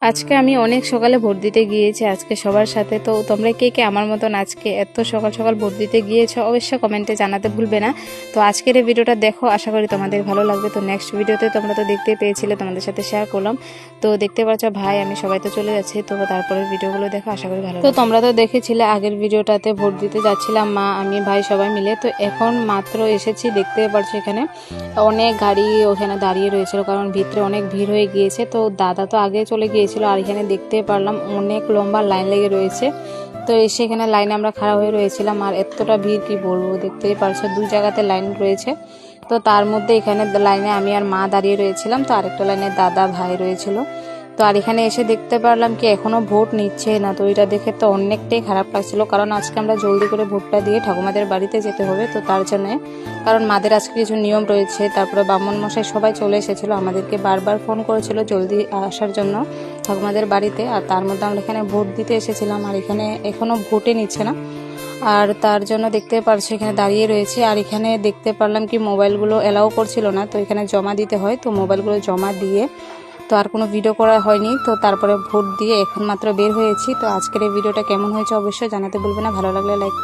আজকে আমি অনেক সকালে ভোট দিতে গিয়েছি আজকে সবার সাথে। তো তোমরা কে কে আমার মতন আজকে এত সকাল সকাল ভোট দিতে গিয়েছো অবশ্যই কমেন্টে জানাতে ভুলবে না। তো আজকের এই ভিডিওটা দেখো, আশা করি তোমাদের ভালো লাগবে। তো নেক্সট ভিডিওতে তোমরা তো দেখতে পেয়েছিলে, তোমাদের সাথে শেয়ার করলাম। তো দেখতে পাচ্ছ ভাই আমি সবাই তো চলে যাচ্ছি, তো তারপরের ভিডিওগুলো দেখো, আশা করি ভালো। তো তোমরা তো দেখেছিলে আগের ভিডিওটাতে ভোট দিতে যাচ্ছিলাম মা আমি ভাই সবাই মিলে। তো এখন মাত্র এসেছি, দেখতে পাচ্ছ এখানে অনেক গাড়ি ওখানে দাঁড়িয়ে রয়েছিল, কারণ ভিতরে অনেক ভিড় হয়ে গিয়েছে। তো দাদা তো আগে চলে গিয়েছিল, আর এখানে দেখতে পারলাম অনেক লম্বা লাইন লেগে রয়েছে। তো এসে এখানে লাইনে আমরা খাড়া হয়ে রয়েছিলাম, আর এতটা ভিড় কি বলবো, দেখতেই পারছো দুই জায়গাতে লাইন রয়েছে। তো তার মধ্যে এখানে লাইনে আমি আর মা দাঁড়িয়ে রয়েছিলাম, তো আরেকটা লাইনে দাদা ভাই রয়েছিল। তো আর এখানে এসে দেখতে পারলাম কি এখনো ভোট নিচ্ছে না। তো এটা দেখে তো অনেকটাই খারাপ লাগছিল, কারণ আজকে আমরা জলদি করে ভোটটা দিয়ে ঠাকুমাদের বাড়িতে যেতে হবে। তো তার জন্য, কারণ মাদের আজকে কিছু নিয়ম রয়েছে। তারপরে ব্রাহ্মণ মশাই সবাই চলে এসেছিলো, আমাদেরকে বারবার ফোন করেছিল জলদি আসার জন্য ঠাকুমাদের বাড়িতে। আর তার মধ্যে আমরা এখানে ভোট দিতে এসেছিলাম, আর এখানে এখনো ভোটে নিচ্ছে না। আর তার জন্য দেখতে পারছো এখানে দাঁড়িয়ে রয়েছে। আর এখানে দেখতে পারলাম কি মোবাইলগুলো এলাও করছিল না, তো এখানে জমা দিতে হয়। তো মোবাইলগুলো জমা দিয়ে তো আর কোনো ভিডিও করা হয়নি। তো তারপরে ভোট দিয়ে এখন মাত্র বের হয়েছি। তো আজকের এই ভিডিওটা কেমন হয়েছে অবশ্যই জানাতে বলবে না, ভালো লাগলে লাইক